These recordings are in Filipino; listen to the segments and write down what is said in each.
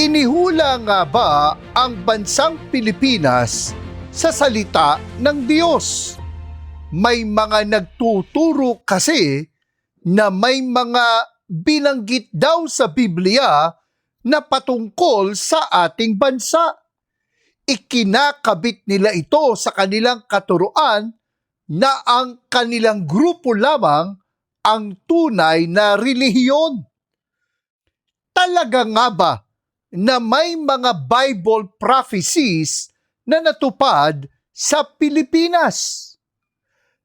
Inihula nga ba ang bansang Pilipinas sa salita ng Diyos? May mga nagtuturo kasi na may mga binanggit daw sa Biblia na patungkol sa ating bansa. Ikinakabit nila ito sa kanilang katuruan na ang kanilang grupo lamang ang tunay na relihiyon. Talaga nga ba na may mga Bible prophecies na natupad sa Pilipinas?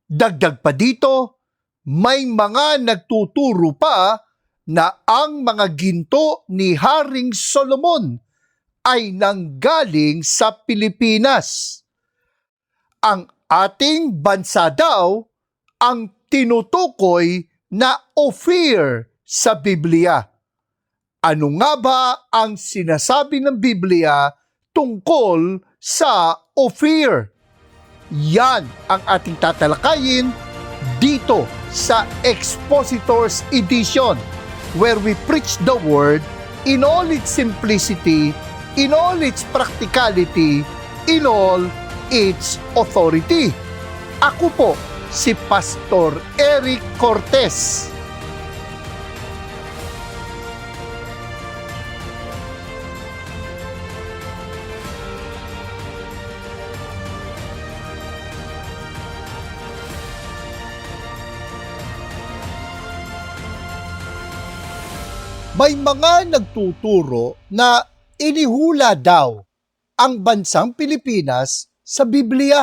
Dagdag pa dito, may mga nagtuturo pa na ang mga ginto ni Haring Solomon ay nanggaling sa Pilipinas. Ang ating bansa daw ang tinutukoy na Ophir sa Biblia. Ano nga ba ang sinasabi ng Biblia tungkol sa Ophir? Yan ang ating tatalakayin dito sa Expositors Edition, where we preach the Word in all its simplicity, in all its practicality, in all its authority. Ako po si Pastor Eric Cortez. May mga nagtuturo na inihula daw ang bansang Pilipinas sa Biblia.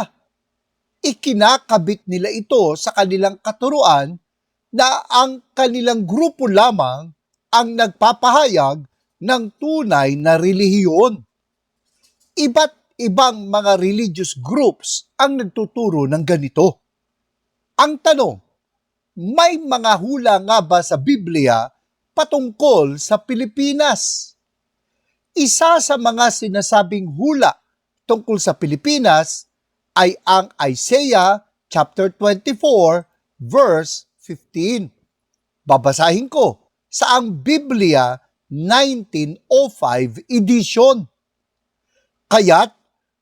Ikinakabit nila ito sa kanilang katuruan na ang kanilang grupo lamang ang nagpapahayag ng tunay na relihiyon. Iba't ibang mga religious groups ang nagtuturo ng ganito. Ang tanong, may mga hula nga ba sa Biblia patungkol sa Pilipinas? Isa sa mga sinasabing hula tungkol sa Pilipinas ay ang Isaiah chapter 24 verse 15. Babasahin ko sa ang Biblia 1905 edition. Kaya't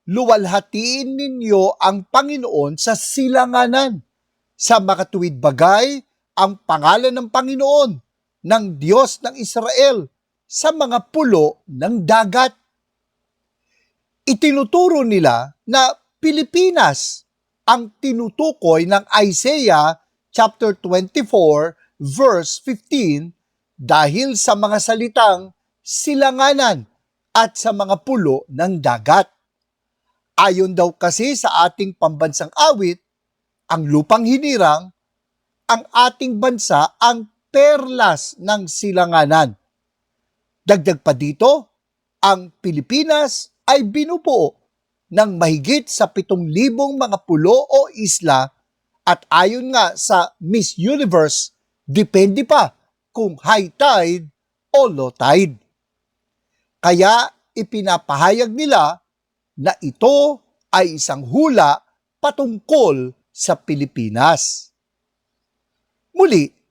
luwalhatiin ninyo ang Panginoon sa silanganan, sa makatuwid bagay ang pangalan ng Panginoon, ng Diyos ng Israel, sa mga pulo ng dagat. Itinuturo nila na Pilipinas ang tinutukoy ng Isaiah chapter 24 verse 15 dahil sa mga salitang silanganan at sa mga pulo ng dagat. Ayon daw kasi sa ating pambansang awit, ang lupang hinirang, ang ating bansa ang perlas ng silanganan. Dagdag pa dito, ang Pilipinas ay binubuo ng mahigit sa 7,000 mga pulo o isla at ayon nga sa Miss Universe, depende pa kung high tide o low tide. Kaya ipinapahayag nila na ito ay isang hula patungkol sa Pilipinas. Muli,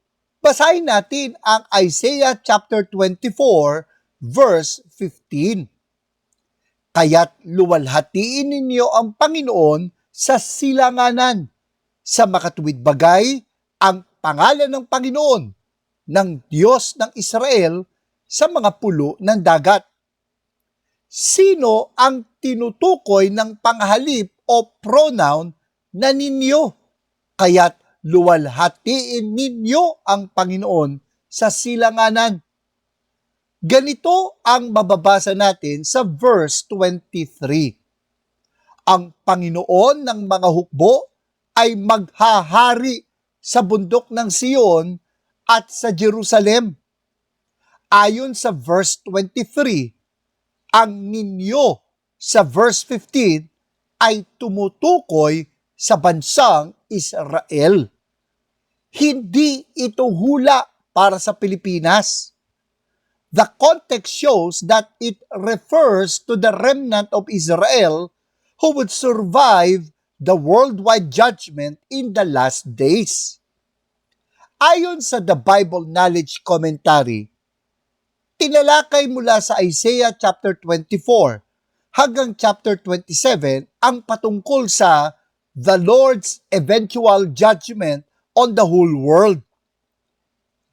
basahin natin ang Isaiah chapter 24 verse 15. Kaya't luwalhatiin ninyo ang Panginoon sa silanganan, sa makatuwid bagay ang pangalan ng Panginoon, ng Diyos ng Israel, sa mga pulo ng dagat. Sino ang tinutukoy ng panghalip o pronoun na ninyo? Kaya't luwalhatiin ninyo ang Panginoon sa silanganan. Ganito ang mababasa natin sa verse 23. Ang Panginoon ng mga hukbo ay maghahari sa bundok ng Sion at sa Jerusalem. Ayon sa verse 23, ang ninyo sa verse 15 ay tumutukoy sa bansang Israel. Hindi ito hula para sa Pilipinas. The context shows that it refers to the remnant of Israel who would survive the worldwide judgment in the last days. Ayon sa The Bible Knowledge Commentary, tinalakay mula sa Isaiah chapter 24 hanggang chapter 27 ang patungkol sa the Lord's eventual judgment on the whole world.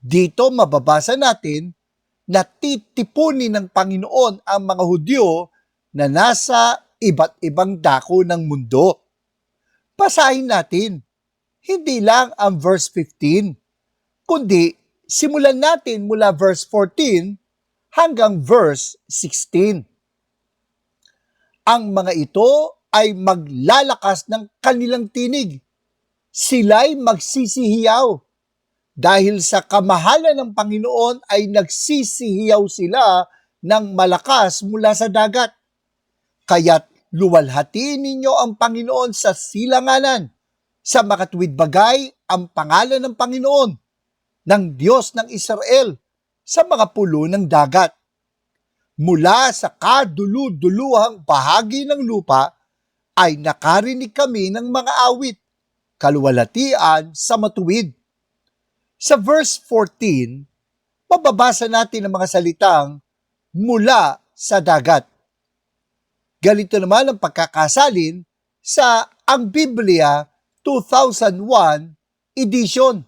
Dito mababasa natin na titipunin ng Panginoon ang mga Hudyo na nasa iba't ibang dako ng mundo. Basahin natin, hindi lang ang verse 15, kundi simulan natin mula verse 14 hanggang verse 16. Ang mga ito ay maglalakas ng kanilang tinig. Sila'y magsisihiyaw. Dahil sa kamahalan ng Panginoon ay nagsisihiyaw sila ng malakas mula sa dagat. Kaya't luwalhatiin ninyo ang Panginoon sa silanganan. Sa makatuwid bagay ang pangalan ng Panginoon, ng Diyos ng Israel, sa mga pulo ng dagat. Mula sa kadulu-duluhang bahagi ng lupa ay nakarinig kami ng mga awit, kaluwalhatian sa matuwid. Sa verse 14, mababasa natin ang mga salitang mula sa dagat. Ganito naman ang pagkakasalin sa Ang Biblia 2001 edition.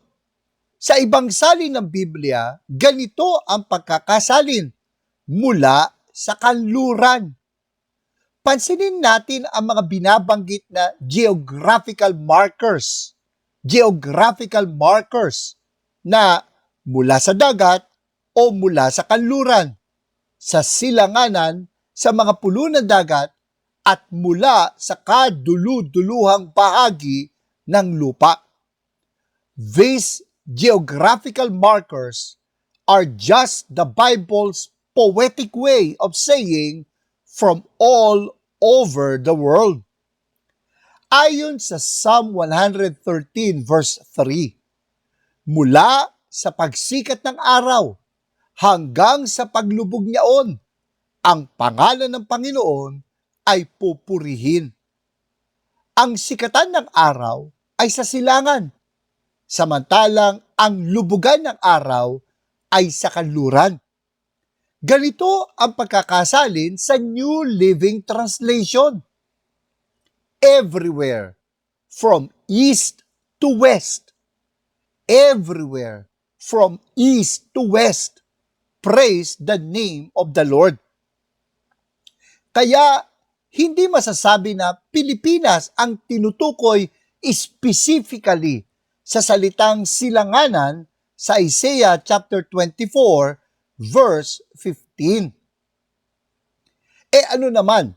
Sa ibang salin ng Biblia, ganito ang pagkakasalin, mula sa kanluran. Pansinin natin ang mga binabanggit na geographical markers na mula sa dagat o mula sa kanluran, sa silanganan, sa mga pulo ng dagat, at mula sa kadulu-duluhang bahagi ng lupa. These geographical markers are just the Bible's poetic way of saying from all over the world. Ayon sa Psalm 113 verse 3, mula sa pagsikat ng araw hanggang sa paglubog niyaon, ang pangalan ng Panginoon ay pupurihin. Ang sikatan ng araw ay sa silangan, samantalang ang lubugan ng araw ay sa kanluran. Ganito ang pagkakasalin sa New Living Translation. Everywhere, from east to west. Everywhere, from east to west. Praise the name of the Lord. Kaya, hindi masasabi na Pilipinas ang tinutukoy specifically sa salitang silanganan sa Isaiah chapter 24 verse 15. Ano naman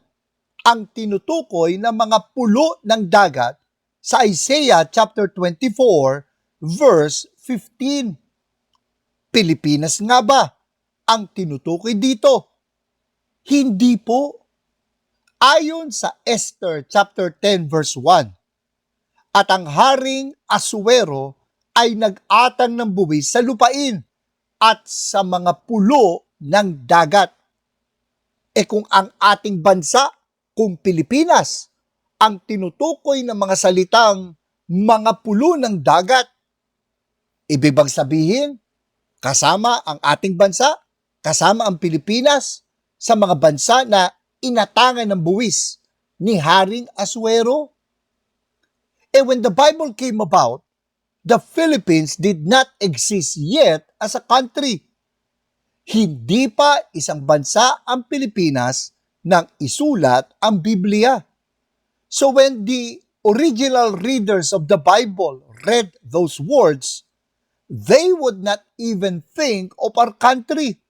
ang tinutukoy ng mga pulo ng dagat sa Isaiah chapter 24 verse 15? Pilipinas nga ba ang tinutukoy dito? Hindi po. Ayon sa Esther chapter 10 verse 1, at ang Haring Asuero ay nag-atang ng buwis sa lupain at sa mga pulo ng dagat. Kung ang ating bansa, kung Pilipinas, ang tinutukoy ng mga salitang mga pulo ng dagat, ibig bang sabihin, kasama ang ating bansa, kasama ang Pilipinas sa mga bansa na inatangan ng buwis ni Haring Asuero? When the Bible came about, the Philippines did not exist yet as a country. Hindi pa isang bansa ang Pilipinas nang isulat ang Biblia. So when the original readers of the Bible read those words, they would not even think of our country.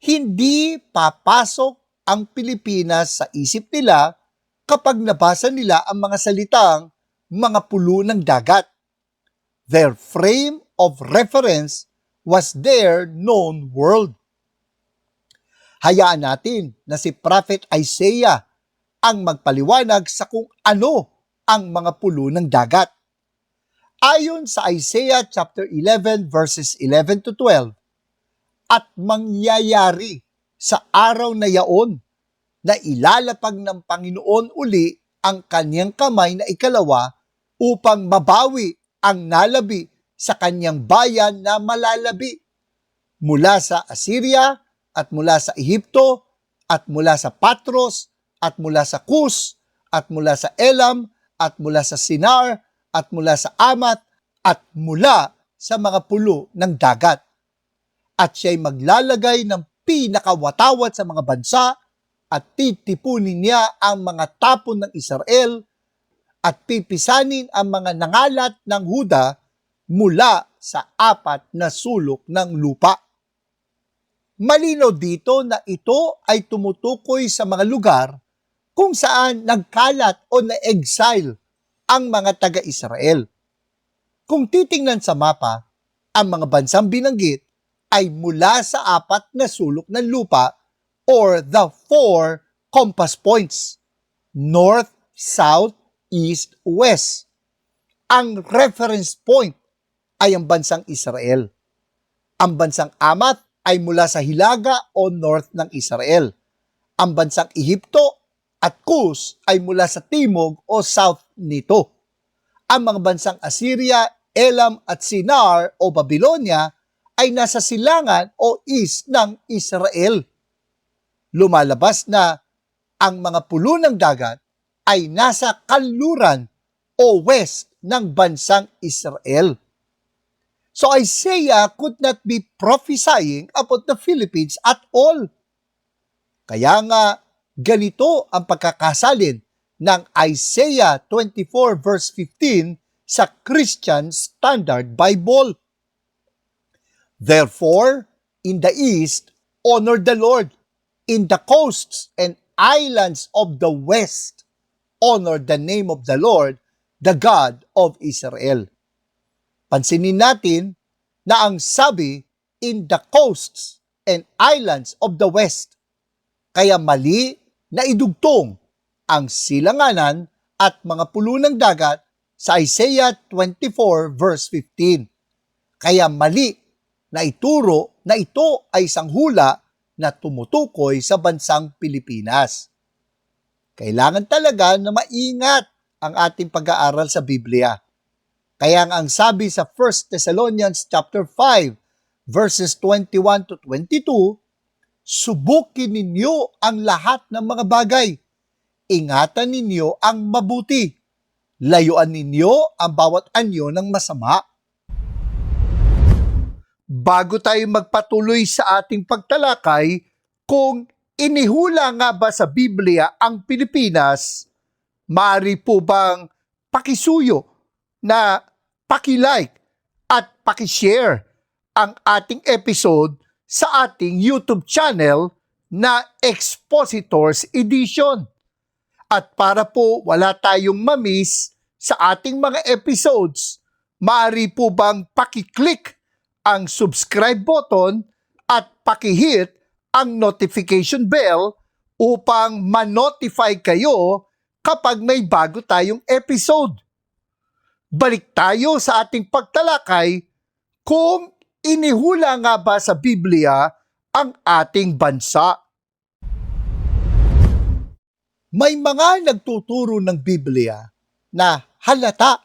Hindi papasok ang Pilipinas sa isip nila kapag nabasa nila ang mga salitang mga pulo ng dagat. Their frame of reference was their known world. Hayaan natin na si Prophet Isaiah ang magpaliwanag sa kung ano ang mga pulo ng dagat. Ayon sa Isaiah chapter 11 verses 11 to 12, at mangyayari sa araw na yaon na ilalapag ng Panginoon uli ang kanyang kamay na ikalawa upang mabawi ang nalabi sa kanyang bayan na malalabi. mula sa Assyria, at mula sa Ehipto, at mula sa Patros, at mula sa Kus, at mula sa Elam, at mula sa Sinar, at mula sa Amat, at mula sa mga pulo ng dagat. At siya'y maglalagay ng pinakawatawat sa mga bansa, at titipunin niya ang mga tapon ng Israel, at pipisanin ang mga nangalat ng Huda mula sa 4 na sulok ng lupa. Malinaw dito na ito ay tumutukoy sa mga lugar kung saan nagkalat o na-exile ang mga taga-Israel. Kung titingnan sa mapa, ang mga bansang binanggit ay mula sa 4 na sulok ng lupa or the 4 compass points: north, south, east, west. Ang reference point ay ang bansang Israel. Ang bansang Amat ay mula sa hilaga o north ng Israel. Ang bansang Ehipto at Kus ay mula sa timog o south nito. Ang mga bansang Assyria, Elam at Sinar o Babylonia ay nasa silangan o east ng Israel. Lumalabas na ang mga pulo ng dagat ay nasa kanluran o west ng bansang Israel. So Isaiah could not be prophesying about the Philippines at all. Kaya nga, ganito ang pagkakasalin ng Isaiah 24 verse 15 sa Christian Standard Bible. Therefore, in the east, honor the Lord. In the coasts and islands of the west, honor the name of the Lord, the God of Israel. Pansinin natin na ang sabi, in the coasts and islands of the west, kaya mali na idugtong ang silanganan at mga pulo ng dagat sa Isaiah 24 verse 15. Kaya mali na ituro na ito ay isang hula na tumutukoy sa bansang Pilipinas. Kailangan talaga na maingat ang ating pag-aaral sa Biblia. Kaya ang sabi sa 1 Thessalonians chapter 5 verses 21 to 22, subukin ninyo ang lahat ng mga bagay. Ingatan ninyo ang mabuti. Layuan ninyo ang bawat anyo ng masama. Bago tayo magpatuloy sa ating pagtalakay, kung inihula nga ba sa Biblia ang Pilipinas, maaari po bang pakisuyo na paki-like at paki-share ang ating episode sa ating YouTube channel na Expositors Edition. At para po wala tayong mamiss sa ating mga episodes, maaari po bang paki-click ang subscribe button at paki-hit ang notification bell upang ma-notify kayo kapag may bago tayong episode. Balik tayo sa ating pagtalakay kung inihula nga ba sa Biblia ang ating bansa. May mga nagtuturo ng Biblia na halata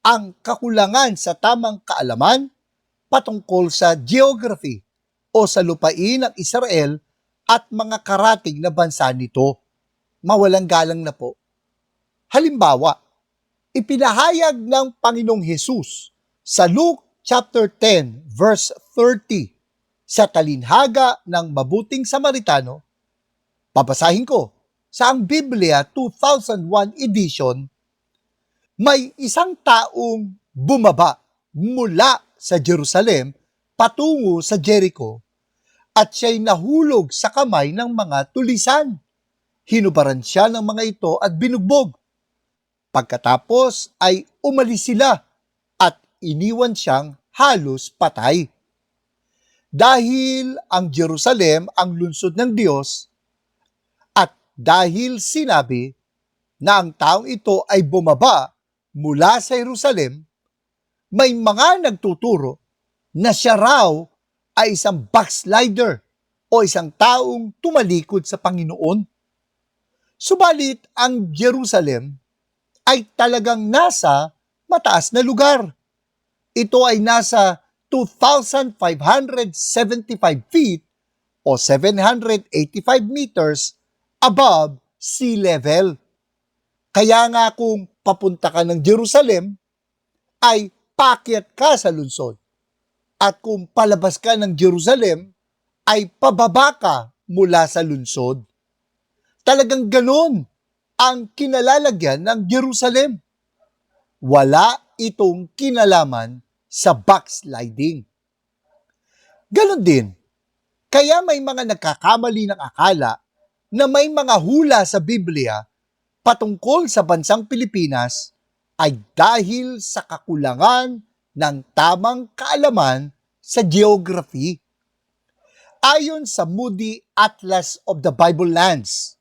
ang kakulangan sa tamang kaalaman patungkol sa geography o sa lupain ng Israel at mga karatig na bansa nito. Mawalang galang na po. Halimbawa, ipinahayag ng Panginoong Hesus sa Luke chapter 10 verse 30 sa talinhaga ng mabuting Samaritano. Papasahin ko sa ang Biblia 2001 edition, may isang taong bumaba mula sa Jerusalem patungo sa Jericho at siya'y nahulog sa kamay ng mga tulisan. Hinubaran siya ng mga ito at binugbog. Pagkatapos ay umalis sila at iniwan siyang halos patay. Dahil ang Jerusalem ang lungsod ng Diyos at dahil sinabi na ang taong ito ay bumaba mula sa Jerusalem, may mga nagtuturo na siya raw ay isang backslider o isang taong tumalikod sa Panginoon. Subalit ang Jerusalem ay talagang nasa mataas na lugar. Ito ay nasa 2,575 feet o 785 meters above sea level. Kaya nga kung papunta ka ng Jerusalem, ay paakyat ka sa lungsod. At kung palabas ka ng Jerusalem, ay pababa ka mula sa lungsod. Talagang ganon ang kinalalagyan ng Jerusalem. Wala itong kinalaman sa backsliding. Ganon din, kaya may mga nagkakamali ng akala na may mga hula sa Biblia patungkol sa bansang Pilipinas ay dahil sa kakulangan ng tamang kaalaman sa geography. Ayon sa Moody Atlas of the Bible Lands,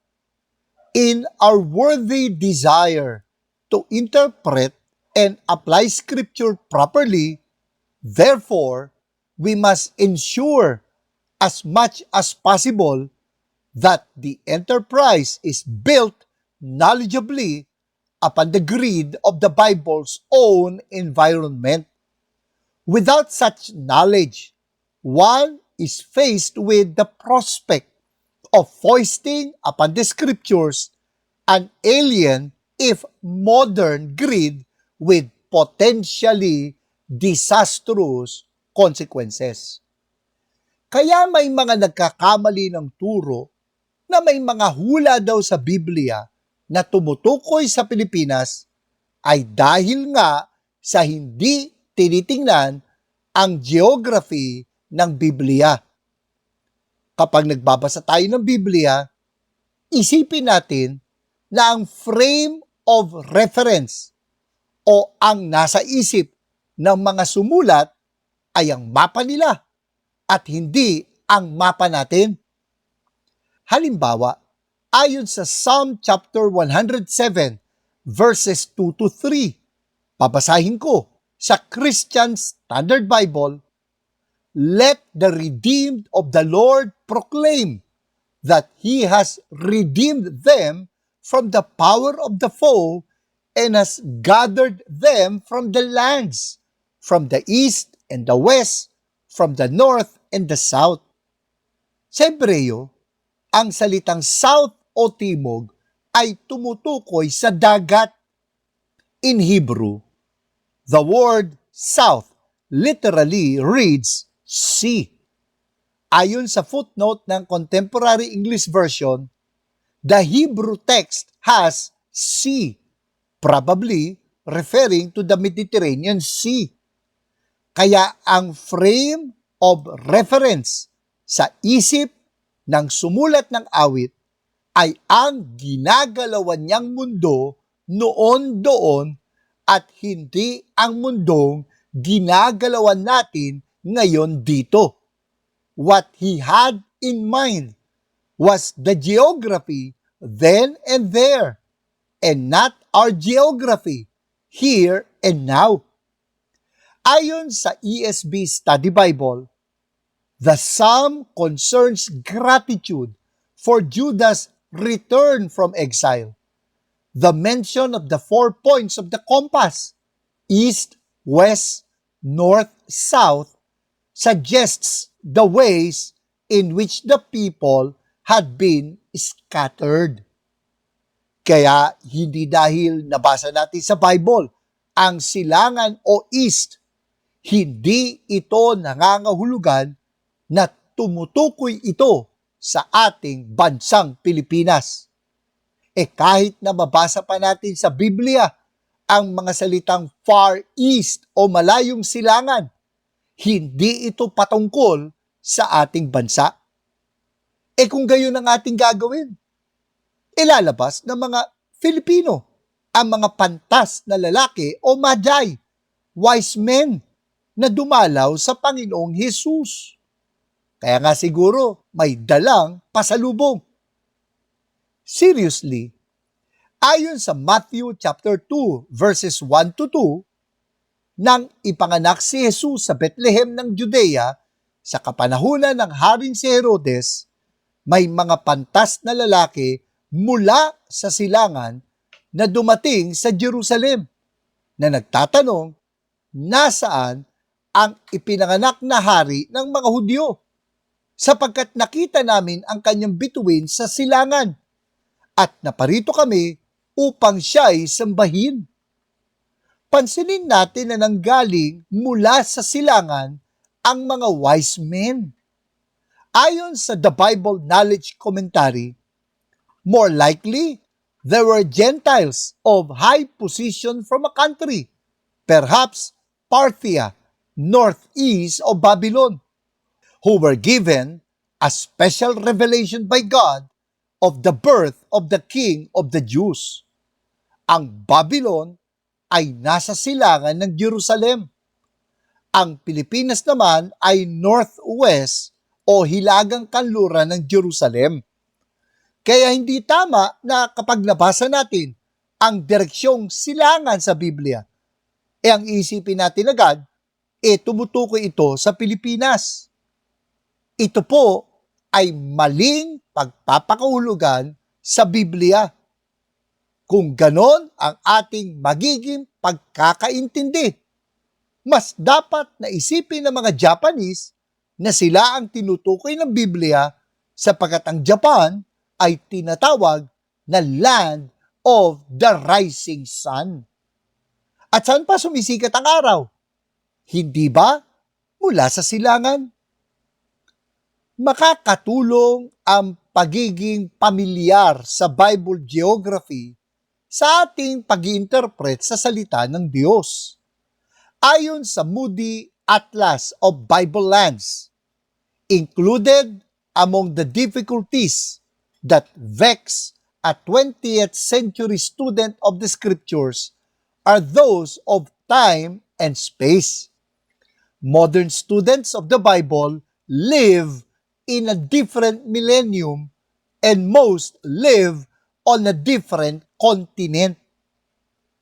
in our worthy desire to interpret and apply Scripture properly, therefore, we must ensure as much as possible that the enterprise is built knowledgeably upon the grid of the Bible's own environment. Without such knowledge, one is faced with the prospect of foisting upon the Scriptures an alien if modern grid with potentially disastrous consequences. Kaya may mga nagkakamali ng turo na may mga hula daw sa Biblia na tumutukoy sa Pilipinas ay dahil nga sa hindi tinitingnan ang geography ng Biblia. Kapag nagbabasa tayo ng Biblia, isipin natin na ang frame of reference o ang nasa isip ng mga sumulat ay ang mapa nila at hindi ang mapa natin. Halimbawa, ayon sa Psalm chapter 107 verses 2 to 3, babasahin ko sa Christian Standard Bible, "Let the redeemed of the Lord proclaim that He has redeemed them from the power of the foe and has gathered them from the lands, from the east and the west, from the north and the south." Sa Hebreo, ang salitang south o timog ay tumutukoy sa dagat. In Hebrew, the word south literally reads sea. Ayon sa footnote ng Contemporary English Version, the Hebrew text has sea, probably referring to the Mediterranean Sea. Kaya ang frame of reference sa isip ng sumulat ng awit ay ang ginagalawan niyang mundo noon doon at hindi ang mundong ginagalawan natin ngayon dito. What he had in mind was the geography then and there, and not our geography here and now. Ayon sa ESV Study Bible, the psalm concerns gratitude for Judah's return from exile. The mention of the 4 points of the compass, east, west, north, south, suggests the ways in which the people had been scattered. Kaya hindi dahil nabasa natin sa Bible ang silangan o east, hindi ito nangangahulugan na tumutukoy ito sa ating bansang Pilipinas. Kahit na mabasa pa natin sa Biblia ang mga salitang far east o malayong silangan, hindi ito patungkol sa ating bansa. Kung gayon ang ating gagawin, ilalabas ng mga Filipino ang mga pantas na lalaki o magi, wise men, na dumalaw sa Panginoong Hesus. Kaya nga siguro may dalang pasalubong. Seriously, ayon sa Matthew chapter 2 verses 1 to 2, nang ipanganak si Jesus sa Bethlehem ng Judea sa kapanahunan ng Haring si Herodes, may mga pantas na lalaki mula sa silangan na dumating sa Jerusalem na nagtatanong, nasaan ang ipinanganak na hari ng mga Hudyo, sapagkat nakita namin ang kanyang bituin sa silangan, at naparito kami upang siya'y sambahin. Pansinin natin na nanggaling mula sa silangan ang mga wise men. Ayon sa The Bible Knowledge Commentary, more likely, there were Gentiles of high position from a country, perhaps Parthia, northeast of Babylon, who were given a special revelation by God of the birth of the King of the Jews. Ang Babylon ay nasa silangan ng Jerusalem. Ang Pilipinas naman ay northwest o hilagang kanluran ng Jerusalem. Kaya hindi tama na kapag nabasa natin ang direksyong silangan sa Biblia, ang isipin natin agad, tumutukoy ito sa Pilipinas. Ito po ay maling pagpapakahulugan sa Biblia. Kung ganon ang ating magiging pagkakaintindi, mas dapat na isipin ng mga Japanese na sila ang tinutukoy ng Biblia sapagkat ang Japan ay tinatawag na land of the rising sun. At saan pa sumisikat ang araw? Hindi ba mula sa silangan? Makakatulong ang pagiging pamilyar sa Bible geography sa ating pag-iinterpret sa salita ng Diyos. Ayon sa Moody Atlas of Bible Lands, included among the difficulties that vex a 20th century student of the scriptures are those of time and space. Modern students of the Bible live in a different millennium and most live on a different continent.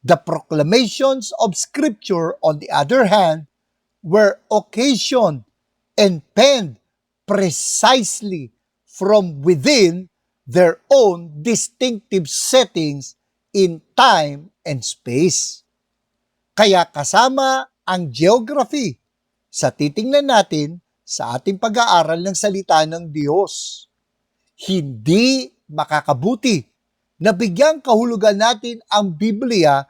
The proclamations of Scripture, on the other hand, were occasioned and penned precisely from within their own distinctive settings in time and space. Kaya kasama ang geography sa titingnan natin sa ating pag-aaral ng salita ng Diyos. Hindi makakabuti na bigyang kahulugan natin ang Biblia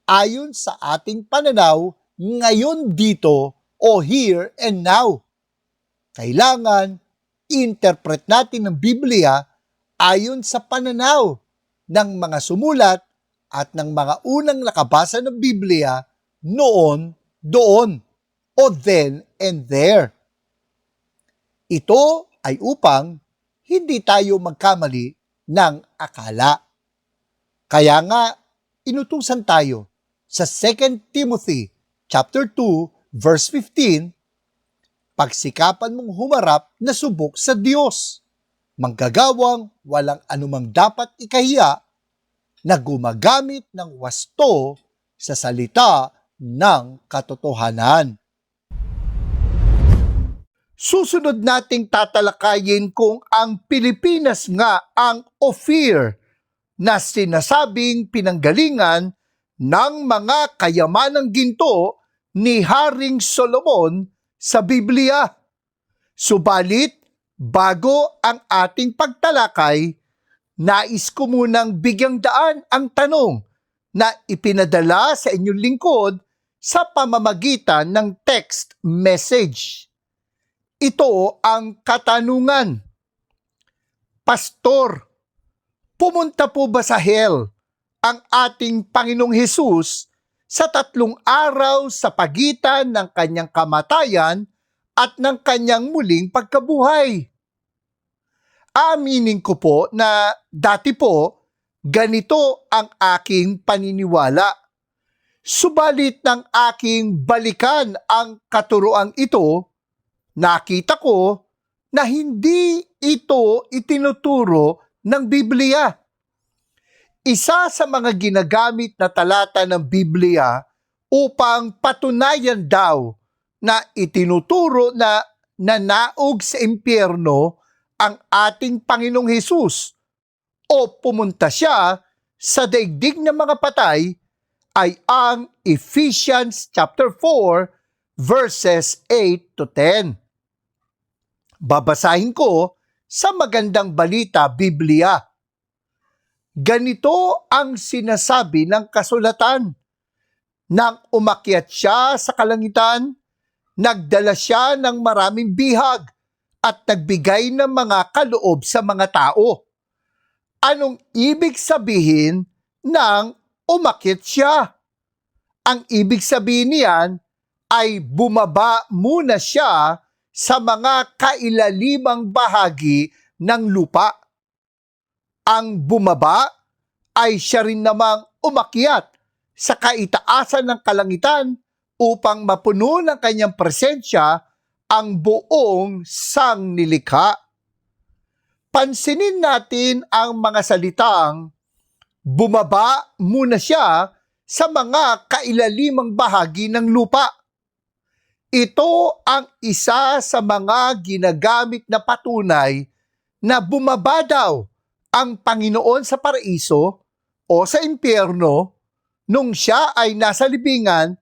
ayon sa ating pananaw ngayon dito o here and now. Kailangan interpret natin ang Biblia ayon sa pananaw ng mga sumulat at ng mga unang nakabasa ng Biblia noon, doon, o then and there. Ito ay upang hindi tayo magkamali ng akala. Kaya nga, inutusan tayo sa 2 Timothy chapter 2, verse 15, pagsikapan mong humarap na subok sa Diyos, manggagawang walang anumang dapat ikahiya, na gumagamit ng wasto sa salita ng katotohanan. Susunod nating tatalakayin kung ang Pilipinas nga ang Ophir na sinasabing pinanggalingan ng mga kayamanang ginto ni Haring Solomon sa Biblia. Subalit, bago ang ating pagtalakay, nais ko munang bigyang daan ang tanong na ipinadala sa inyong lingkod sa pamamagitan ng text message. Ito ang katanungan. Pastor, pumunta po ba sa hell ang ating Panginoong Hesus sa 3 araw sa pagitan ng kanyang kamatayan at ng kanyang muling pagkabuhay? Aminin ko po na dati po, ganito ang aking paniniwala. Subalit ng aking balikan ang katuroang ito, nakita ko na hindi ito itinuturo ng Biblia. Isa sa mga ginagamit na talata ng Biblia upang patunayan daw na itinuturo na nanaog sa impyerno ang ating Panginoong Hesus o pumunta siya sa daigdig ng mga patay ay ang Ephesians chapter 4 verses 8 to 10. Babasahin ko sa Magandang Balita, Biblia. Ganito ang sinasabi ng kasulatan. Nang umakyat siya sa kalangitan, nagdala siya ng maraming bihag at nagbigay ng mga kaloob sa mga tao. Anong ibig sabihin ng umakyat siya? Ang ibig sabihin niyan ay bumaba muna siya sa mga kailalimang bahagi ng lupa. Ang bumaba ay siya rin namang umakyat sa kaitaasan ng kalangitan upang mapuno ng kanyang presensya ang buong sangnilikha. Pansinin natin ang mga salitang bumaba muna siya sa mga kailalimang bahagi ng lupa. Ito ang isa sa mga ginagamit na patunay na bumaba daw ang Panginoon sa paraiso o sa impyerno nung siya ay nasa libingan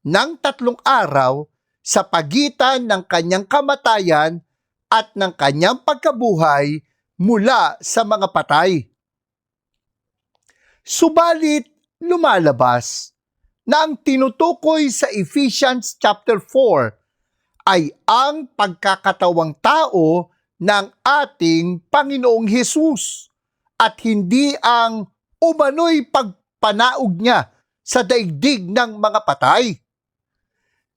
ng 3 araw sa pagitan ng kanyang kamatayan at ng kanyang pagkabuhay mula sa mga patay. Subalit, lumalabas na ang tinutukoy sa Ephesians chapter 4 ay ang pagkakatawang tao ng ating Panginoong Hesus at hindi ang umano'y pagpanaog niya sa daigdig ng mga patay.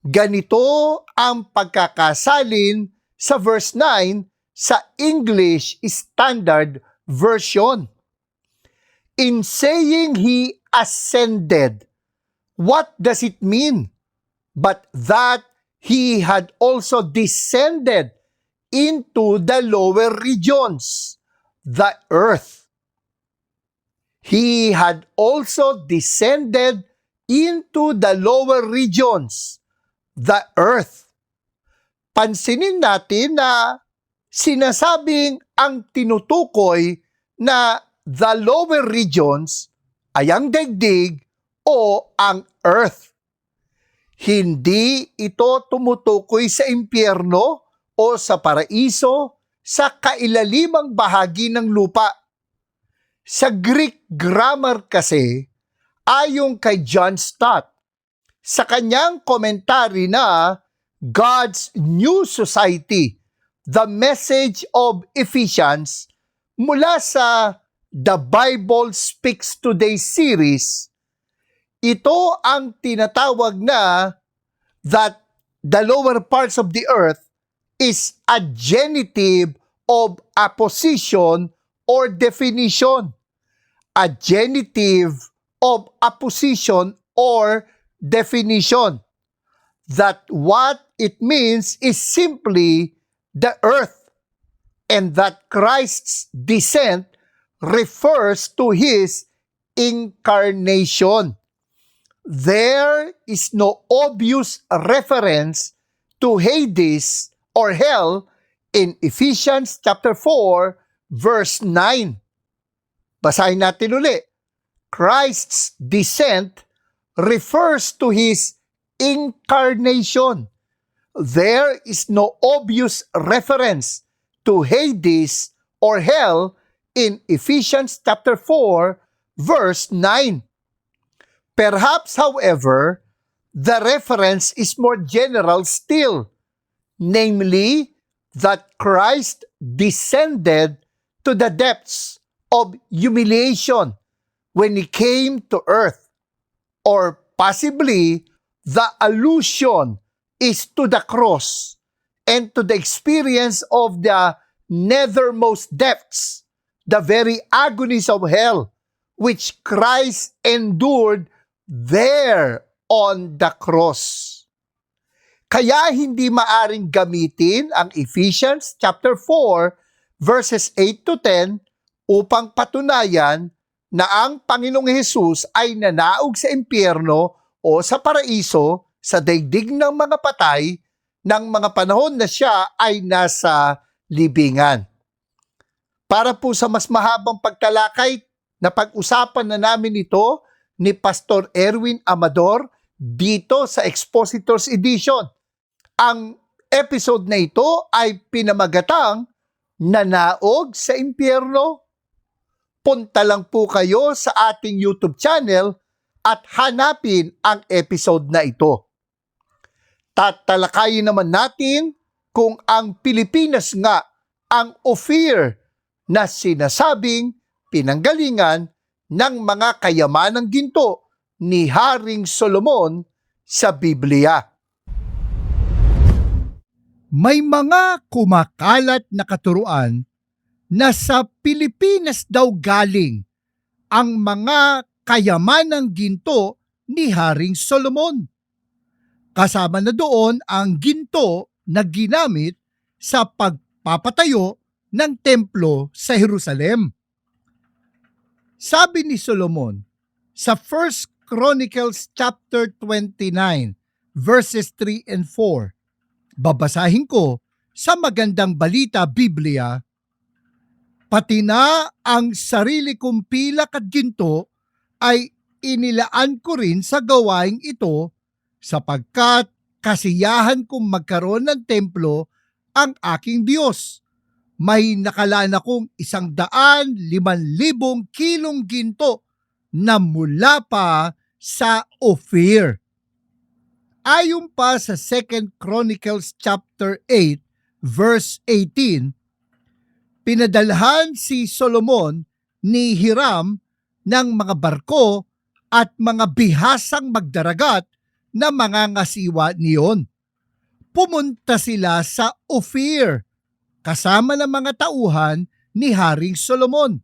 Ganito ang pagkakasalin sa verse 9 sa English Standard Version. In saying He ascended, what does it mean? But that He had also descended into the lower regions, the earth. He had also descended into the lower regions, the earth. Pansinin natin na sinasabing ang tinutukoy na the lower regions ay ang daigdig o ang earth. Hindi ito tumutukoy sa impyerno o sa paraiso sa kailalimang bahagi ng lupa. Sa Greek grammar kasi, ayon kay John Stott, sa kanyang komentary na God's New Society, The Message of Ephesians, mula sa The Bible Speaks Today series, ito ang tinatawag na that the lower parts of the earth is a genitive of a position or definition. A genitive of a position or definition. That what it means is simply the earth, and that Christ's descent refers to His incarnation. There is no obvious reference to Hades or hell in Ephesians chapter 4 verse 9. Basahin natin uli. Christ's descent refers to His incarnation. There is no obvious reference to Hades or hell in Ephesians chapter 4 verse 9. Perhaps, however, the reference is more general still, namely that Christ descended to the depths of humiliation when He came to earth, or possibly the allusion is to the cross and to the experience of the nethermost depths, the very agonies of hell, which Christ endured there on the cross. Kaya hindi maaring gamitin ang Ephesians chapter 4 verses 8 to 10 upang patunayan na ang Panginoong Hesus ay nanaog sa impyerno o sa paraiso sa daigdig ng mga patay ng mga panahon na siya ay nasa libingan. Para po sa mas mahabang pagtalakay, na pag-usapan na namin ito ni Pastor Erwin Amador dito sa Expositors Edition Ang episode na ito ay pinamagatang Nanaog sa Impyerno. Punta lang po kayo sa ating YouTube channel at hanapin ang episode na ito. Tatalakayin naman natin kung ang Pilipinas nga ang Ophir na sinasabing pinanggalingan ng mga kayamanang ginto ni Haring Solomon sa Biblia. May mga kumakalat na katuruan na sa Pilipinas daw galing ang mga kayamanang ginto ni Haring Solomon. Kasama na doon ang ginto na ginamit sa pagpapatayo ng templo sa Jerusalem. Sabi ni Solomon sa 1 Chronicles chapter 29 verses 3 and 4, babasahin ko sa Magandang Balita Biblia, pati na ang sarili kong pilak at ginto ay inilaan ko rin sa gawaing ito sapagkat kasiyahan kong magkaroon ng templo ang aking Diyos. May nakalaan akong 105,000 kilong ginto na mula pa sa Ophir. Ayon pa sa 2 Chronicles chapter 8 verse 18, pinadalhan si Solomon ni Hiram ng mga barko at mga bihasang magdaragat na mga ngasiwa niyon. Pumunta sila sa Ophir kasama ng mga tauhan ni Haring Solomon.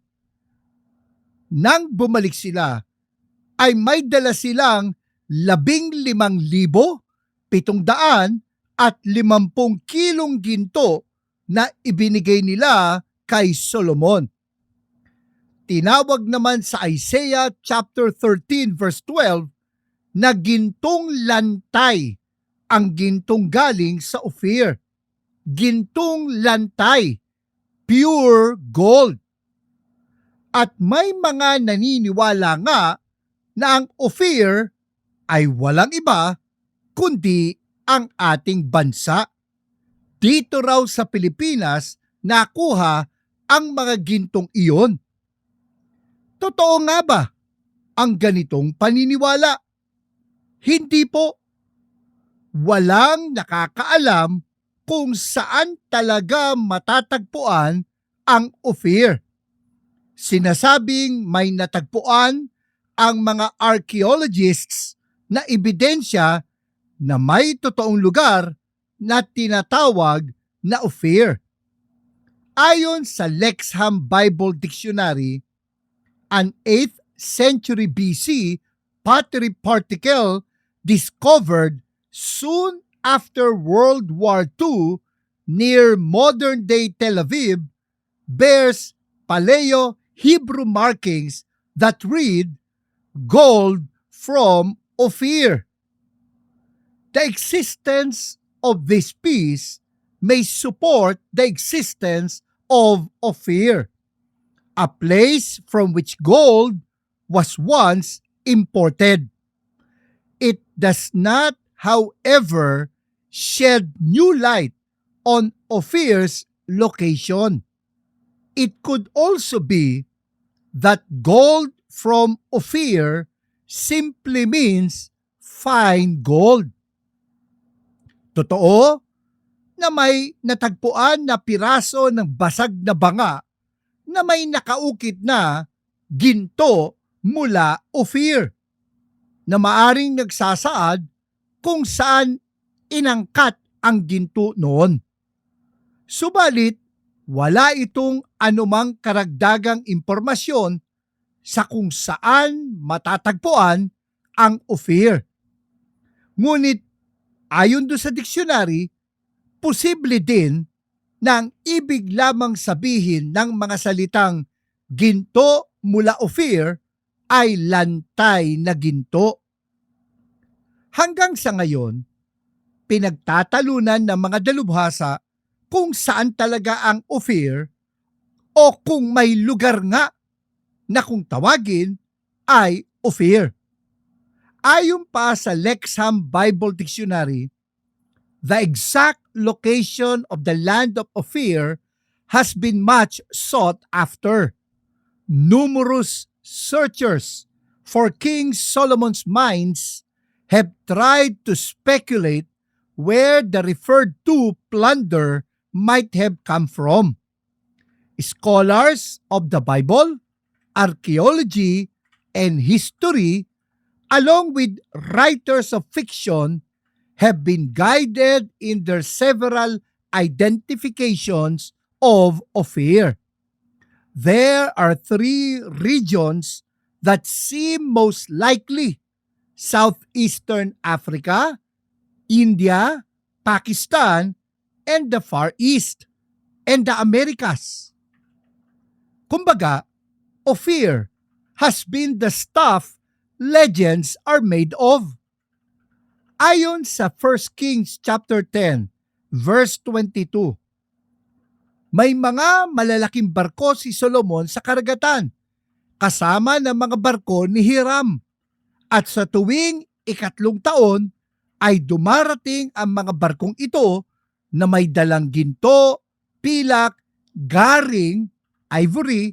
Nang bumalik sila, ay may dala silang 15,750 kilong ginto na ibinigay nila kay Solomon. Tinawag naman sa Isaiah chapter 13 verse 12 na gintong lantay ang gintong galing sa Ophir. Gintong lantay, pure gold. At may mga naniniwala nga na ang Ophir ay walang iba kundi ang ating bansa. Dito raw sa Pilipinas nakuha ang mga gintong iyon. Totoo nga ba ang ganitong paniniwala? Hindi po. Walang nakakaalam kung saan talaga matatagpuan ang Ophir. Sinasabing may natagpuan ang mga archaeologists na ebidensya na may totoong lugar na tinatawag na Ophir. Ayon sa Lexham Bible Dictionary, an 8th century BC pottery particle discovered soon after World War II near modern-day Tel Aviv bears Paleo-Hebrew markings that read, "Gold from Ophir." The existence of this piece may support the existence of Ophir, a place from which gold was once imported. It does not, however, shed new light on Ophir's location. It could also be that gold from Ophir simply means fine gold. Totoo na may natagpuan na piraso ng basag na banga na may nakaukit na ginto mula Ophir na maaring nagsasaad kung saan inangkat ang ginto noon. Subalit, wala itong anumang karagdagang impormasyon sa kung saan matatagpuan ang Ophir. Ngunit ayon do sa diksyonary, posible din na ang ibig lamang sabihin ng mga salitang ginto mula Ophir ay lantay na ginto. Hanggang sa ngayon, pinagtatalunan ng mga dalubhasa kung saan talaga ang Ophir o kung may lugar nga na kung tawagin ay Ophir. Ayon pa sa Lexham Bible Dictionary, The exact location of the land of Ophir has been much sought after. Numerous searchers for King Solomon's mines have tried to speculate where the referred to plunder might have come from. Scholars of the Bible, archaeology, and history, along with writers of fiction, have been guided in their several identifications of Ophir. There are three regions that seem most likely: Southeastern Africa, India, Pakistan, and the Far East, and the Americas. Kumbaga, Ophir has been the stuff legends are made of. Ayon sa 1 Kings chapter 10, verse 22, may mga malalaking barko si Solomon sa karagatan, kasama ng mga barko ni Hiram. At sa tuwing ikatlong taon ay dumarating ang mga barkong ito na may dalang ginto, pilak, garing, ivory,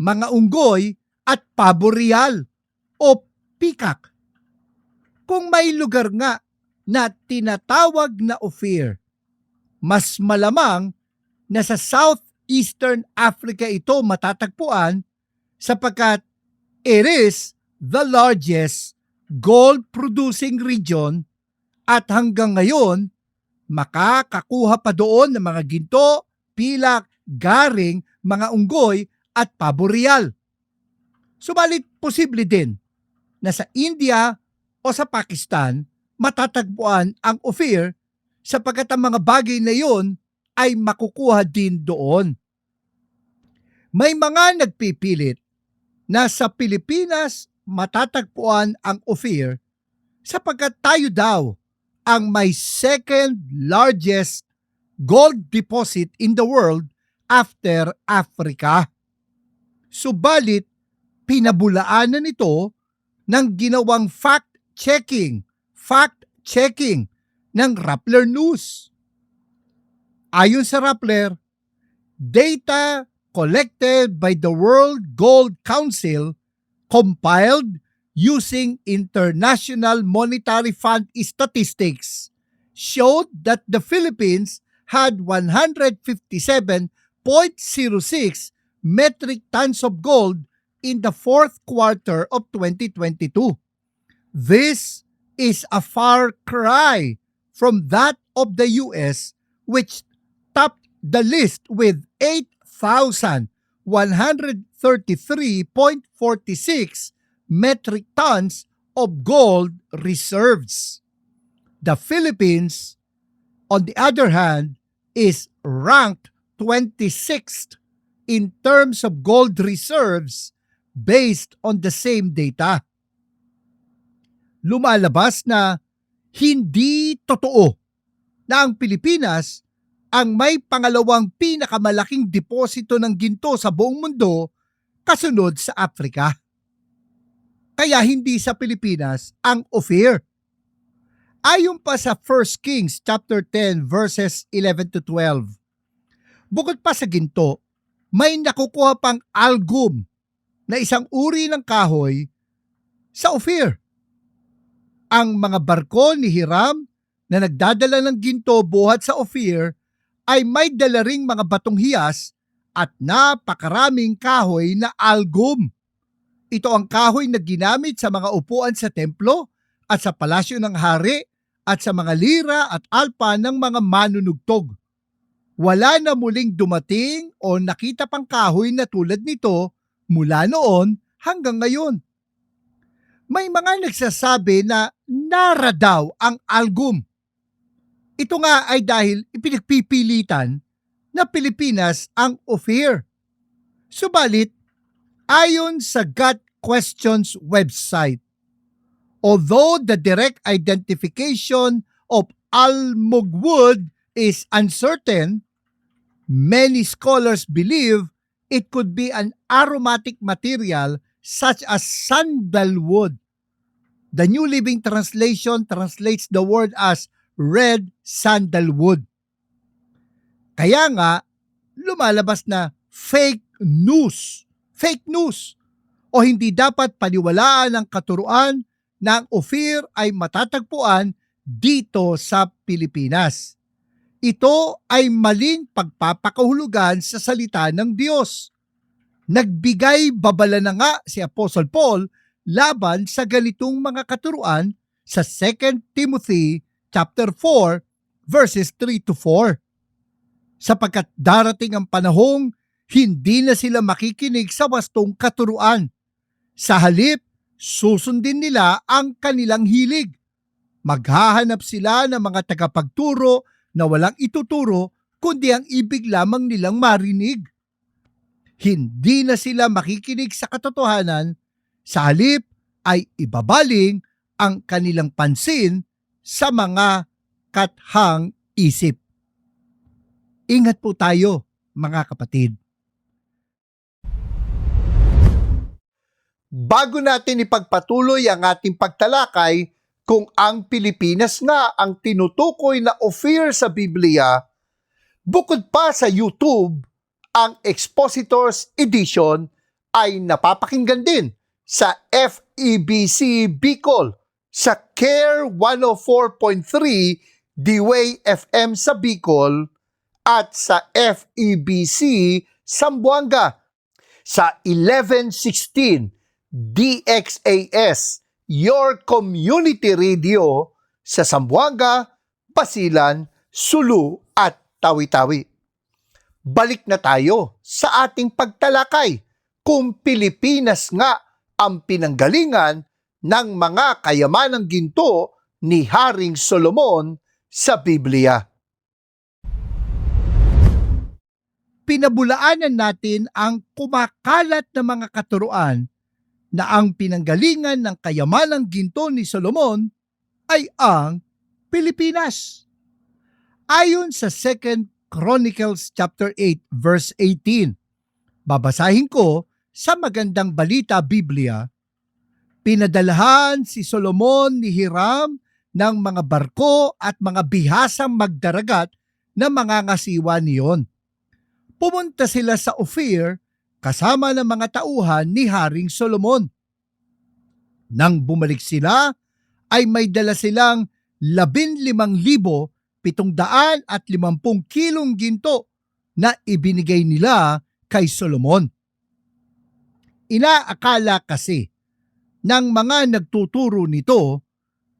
mga unggoy at pabo real o pikak. Kung may lugar nga na tinatawag na Ophir, mas malamang na sa Southeastern Africa ito matatagpuan sapagkat it is the largest gold-producing region at hanggang ngayon makakakuha pa doon ng mga ginto, pilak, garing, mga unggoy at pabo real. Subalit posible din na sa India o sa Pakistan matatagpuan ang Ophir sapagkat ang mga bagay na iyon ay makukuha din doon. May mga nagpipilit na sa Pilipinas matatagpuan ang Ophir sapagkat tayo daw ang may second largest gold deposit in the world after Africa. Subalit, pinabulaanan ito ng ginawang fact-checking ng Rappler News. Ayon sa Rappler, data collected by the World Gold Council compiled using International Monetary Fund statistics showed that the Philippines had 157.06 metric tons of gold in the fourth quarter of 2022. This is a far cry from that of the US, which topped the list with 8,133.46 metric tons of gold reserves. The Philippines, on the other hand, is ranked 26th in terms of gold reserves based on the same data. Lumalabas na hindi totoo na ang Pilipinas ang may pangalawang pinakamalaking deposito ng ginto sa buong mundo kasunod sa Africa. Kaya hindi sa Pilipinas ang Ophir. Ayon pa sa 1 Kings chapter 10 verses 11 to 12. Bukod pa sa ginto, may nakukuha pang algum na isang uri ng kahoy sa Ophir. Ang mga barko ni Hiram na nagdadala ng ginto buhat sa Ophir ay may dala ring mga batong hiyas at napakaraming kahoy na algum. Ito ang kahoy na ginamit sa mga upuan sa templo at sa palasyo ng hari at sa mga lira at alpa ng mga manunugtog. Wala na muling dumating o nakita pang kahoy na tulad nito mula noon hanggang ngayon. May mga nagsasabi na nara daw ang algum. Ito nga ay dahil ipinagpipilitan na Pilipinas ang Ophir. Subalit, ayon sa Got Questions website, although the direct identification of almugwood is uncertain, many scholars believe it could be an aromatic material such as sandalwood. The New Living Translation translates the word as red sandalwood. Kaya nga, lumalabas na fake news o hindi dapat paniwalaan ang katuruan na ang Ophir ay matatagpuan dito sa Pilipinas. Ito ay maling pagpapakahulugan sa salita ng Diyos. Nagbigay babala na nga si Apostle Paul laban sa ganitong mga katuruan sa 2 Timothy chapter 4 verses 3 to 4. Sapagkat darating ang panahong hindi na sila makikinig sa wastong katuruan. Sa halip, susundin nila ang kanilang hilig. Maghahanap sila ng mga tagapagturo na walang ituturo kundi ang ibig lamang nilang marinig. Hindi na sila makikinig sa katotohanan, sa halip ay ibabaling ang kanilang pansin sa mga kathang isip. Ingat po tayo, mga kapatid. Bago natin ipagpatuloy ang ating pagtalakay kung ang Pilipinas nga ang tinutukoy na Ophir sa Biblia, bukod pa sa YouTube, ang Expositors Edition ay napapakinggan din sa FEBC Bicol, sa CARE 104.3 D-Way FM sa Bicol, at sa FEBC Zamboanga, sa 1116 DXAS, Your Community Radio sa Zamboanga, Basilan, Sulu at Tawi-Tawi. Balik na tayo sa ating pagtalakay kung Pilipinas nga ang pinanggalingan ng mga kayamanang ginto ni Haring Solomon sa Biblia. Pinabulaanan natin ang kumakalat na mga katuruan na ang pinanggalingan ng kayamanang ginto ni Solomon ay ang Pilipinas. Ayon sa 2 Chronicles chapter 8 verse 18, babasahin ko sa Magandang Balita Biblia, pinadalhan si Solomon ni Hiram ng mga barko at mga bihasang magdaragat na mga ngasiwa niyon. Pumunta sila sa Ophir kasama ng mga tauhan ni Haring Solomon. Nang bumalik sila, ay may dala silang 15,750 kilong ginto na ibinigay nila kay Solomon. Inaakala kasi ng mga nagtuturo nito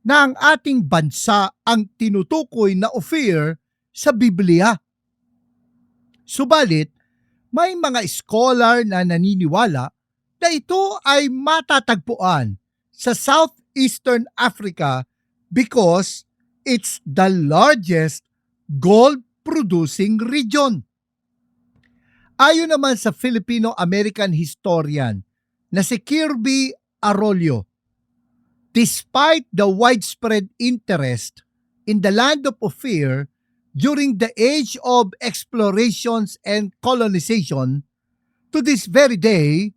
na ang ating bansa ang tinutukoy na Ophir sa Biblia. Subalit, may mga scholar na naniniwala na ito ay matatagpuan sa Southeastern Africa because it's the largest gold-producing region. Ayon naman sa Filipino-American historian na si Kirby Arroyo, despite the widespread interest in the land of Ophir during the age of explorations and colonization, to this very day,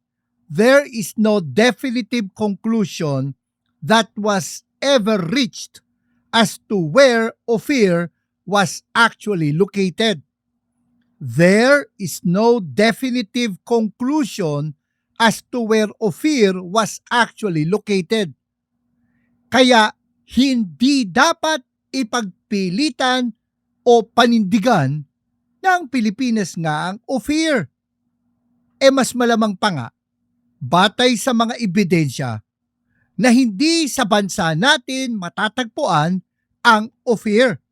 there is no definitive conclusion that was ever reached as to where Ophir was actually located. There is no definitive conclusion as to where Ophir was actually located. Kaya hindi dapat ipagpilitan o panindigan na ang Pilipinas nga ang Ophir. Mas malamang pa nga, batay sa mga ebidensya, na hindi sa bansa natin matatagpuan ang Ophir.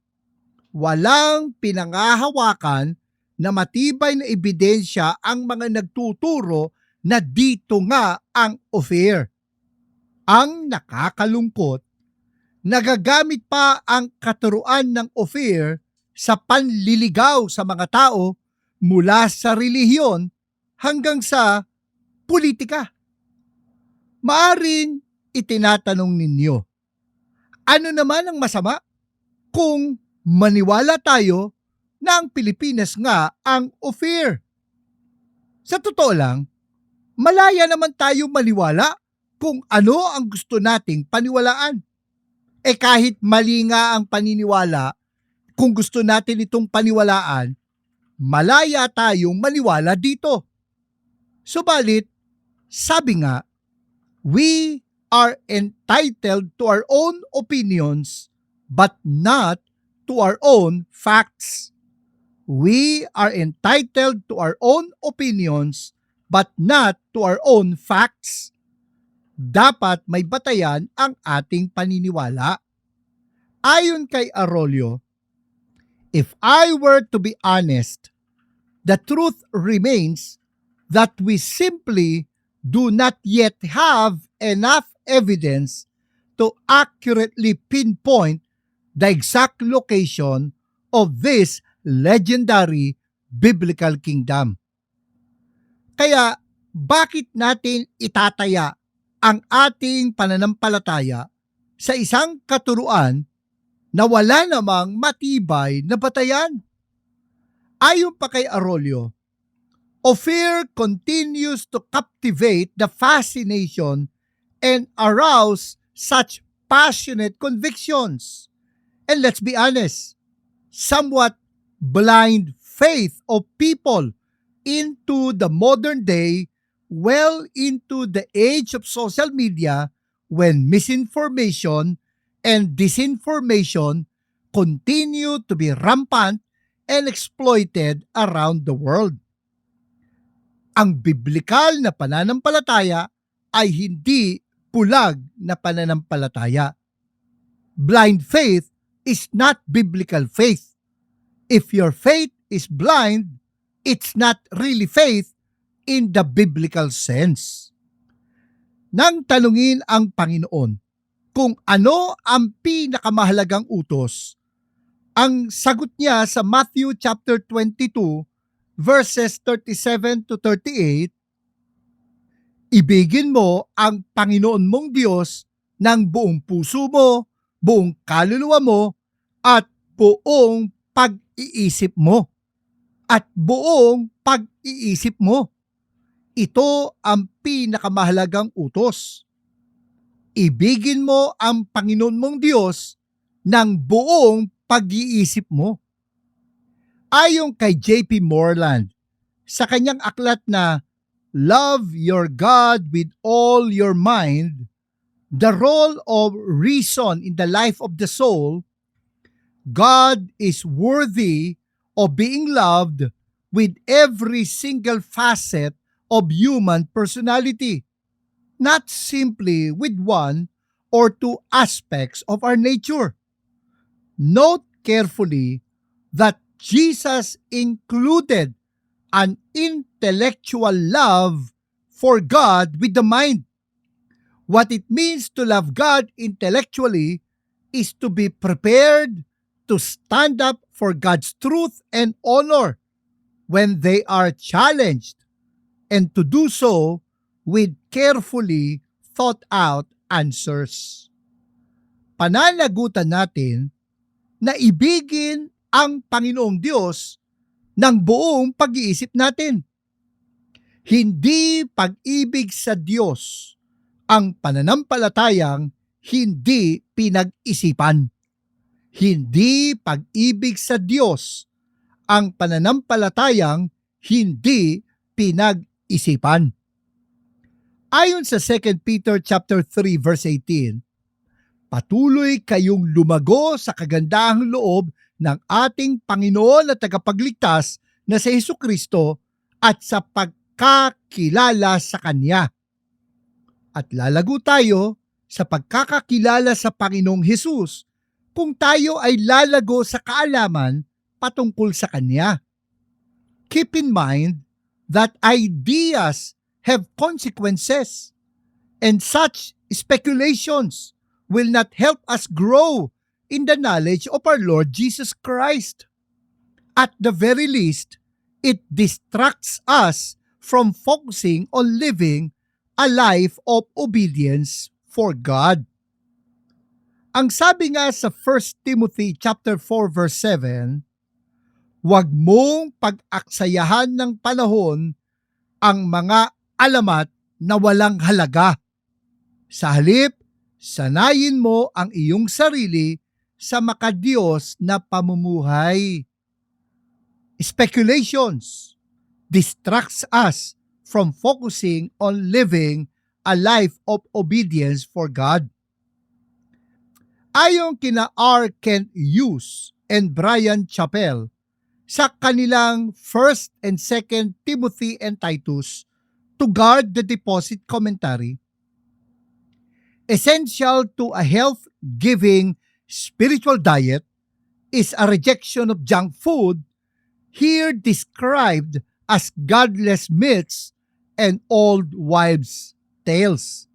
Walang pinangahawakan na matibay na ebidensya ang mga nagtuturo na dito nga ang Ophir. Ang nakakalungkot, nagagamit pa ang katuruan ng Ophir sa panliligaw sa mga tao mula sa relihiyon hanggang sa politika. Maaring itinatanong ninyo, ano naman ang masama kung maniwala tayo na ang Pilipinas nga ang Ophir? Sa totoo lang, malaya naman tayo maniwala kung ano ang gusto nating paniwalaan. Kahit mali nga ang paniniwala, kung gusto natin itong paniwalaan, malaya tayong maniwala dito. Subalit, sabi nga, we are entitled to our own opinions but not to our own facts. We are entitled to our own opinions but not to our own facts. Dapat may batayan ang ating paniniwala. Ayon kay Arroyo, if I were to be honest, the truth remains that we simply do not yet have enough evidence to accurately pinpoint the exact location of this legendary biblical kingdom. Kaya bakit natin itataya ang ating pananampalataya sa isang katuruan na wala namang matibay na batayan? Ayon pa kay Arroyo, Ophir continues to captivate the fascination and arouse such passionate convictions. And let's be honest, somewhat blind faith of people into the modern day, well into the age of social media, when misinformation and disinformation continue to be rampant and exploited around the world. Ang biblikal na pananampalataya ay hindi bulag na pananampalataya. Blind faith is not biblical faith. If your faith is blind, it's not really faith in the biblical sense. Nang tanungin ang Panginoon kung ano ang pinakamahalagang utos, ang sagot niya sa Matthew chapter 22 verses 37 to 38, ibigin mo ang Panginoon mong Diyos ng buong puso mo, buong kaluluwa mo, at buong pag-iisip mo. At buong pag-iisip mo. Ito ang pinakamahalagang utos. Ibigin mo ang Panginoon mong Diyos ng buong pag-iisip mo. Ayon kay J.P. Moreland, sa kanyang aklat na Love Your God with All Your Mind, The Role of Reason in the Life of the Soul, God is worthy of being loved with every single facet of human personality, not simply with one or two aspects of our nature. Note carefully that Jesus included an intellectual love for God with the mind. What it means to love God intellectually is to be prepared to stand up for God's truth and honor when they are challenged, and to do so with carefully thought out answers. Pananagutan natin na ibigin ang Panginoong Diyos ng buong pag-iisip natin. Hindi pag-ibig sa Diyos ang pananampalatayang hindi pinag-isipan. Hindi pag-ibig sa Diyos ang pananampalatayang hindi pinag-isipan. Ayon sa 2 Peter chapter 3 verse 18, patuloy kayong lumago sa kagandahang loob ng ating Panginoon at tagapagligtas na si Hesukristo at sa pagkakilala sa Kanya. At lalago tayo sa pagkakakilala sa Panginoong Hesus kung tayo ay lalago sa kaalaman patungkol sa Kanya. Keep in mind that ideas have consequences, and such speculations will not help us grow in the knowledge of our Lord Jesus Christ. At the very least, it distracts us from focusing on living a life of obedience for God. Ang sabi nga sa 1 Timothy chapter 4 verse 7, huwag mong pag-aksayahan ng panahon ang mga alamat na walang halaga. Sa halip, Sanayin mo ang iyong sarili sa makadiyos na pamumuhay. Speculations distracts us from focusing on living a life of obedience for God. Ayon kina R. Kent Hughes and Brian Chappell sa kanilang 1st and 2nd Timothy and Titus to guard the deposit commentary, essential to a health-giving spiritual diet is a rejection of junk food, here described as godless myths and old wives' tales.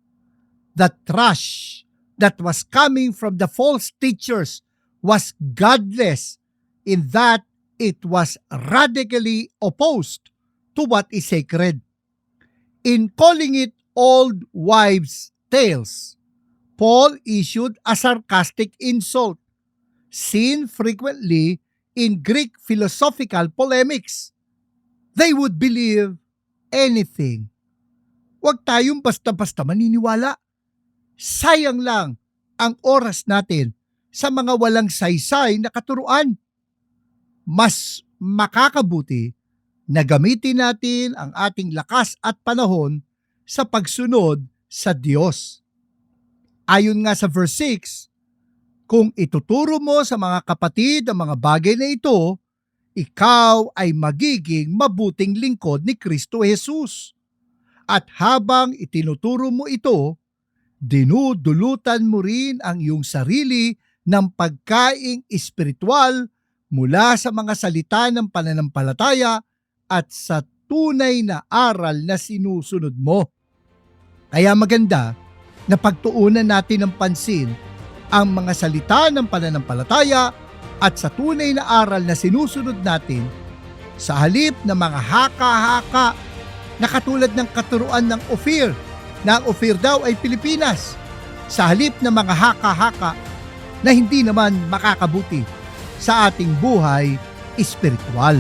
The trash that was coming from the false teachers was godless in that it was radically opposed to what is sacred. In calling it old wives' tales, Paul issued a sarcastic insult, seen frequently in Greek philosophical polemics. They would believe anything. Huwag tayong basta-basta maniniwala. Sayang lang ang oras natin sa mga walang saysay na katuruan. Mas makakabuti na gamitin natin ang ating lakas at panahon sa pagsunod sa Diyos. Ayon nga sa verse 6, kung ituturo mo sa mga kapatid ang mga bagay na ito, ikaw ay magiging mabuting lingkod ni Kristo Jesus. At habang itinuturo mo ito, dinudulutan mo rin ang iyong sarili ng pagkaing espiritual mula sa mga salita ng pananampalataya at sa tunay na aral na sinusunod mo. Kaya maganda na pagtuunan natin ng pansin ang mga salita ng pananampalataya at sa tunay na aral na sinusunod natin sa halip na mga haka-haka na katulad ng katuruan ng Ophir, na ang Ophir daw ay Pilipinas, sa halip na mga haka-haka na hindi naman makakabuti sa ating buhay espiritual.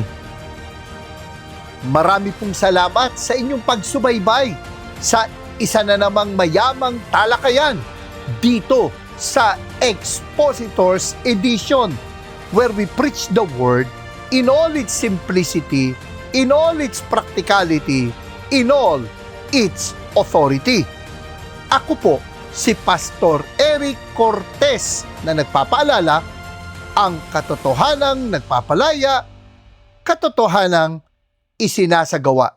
Marami pong salamat sa inyong pagsubaybay sa isa na namang mayamang talakayan dito sa Expositors Edition, where we preach the Word in all its simplicity, in all its practicality, in all its authority. Ako po si Pastor Eric Cortez na nagpapaalala, ang katotohanang nagpapalaya, katotohanang isinasagawa.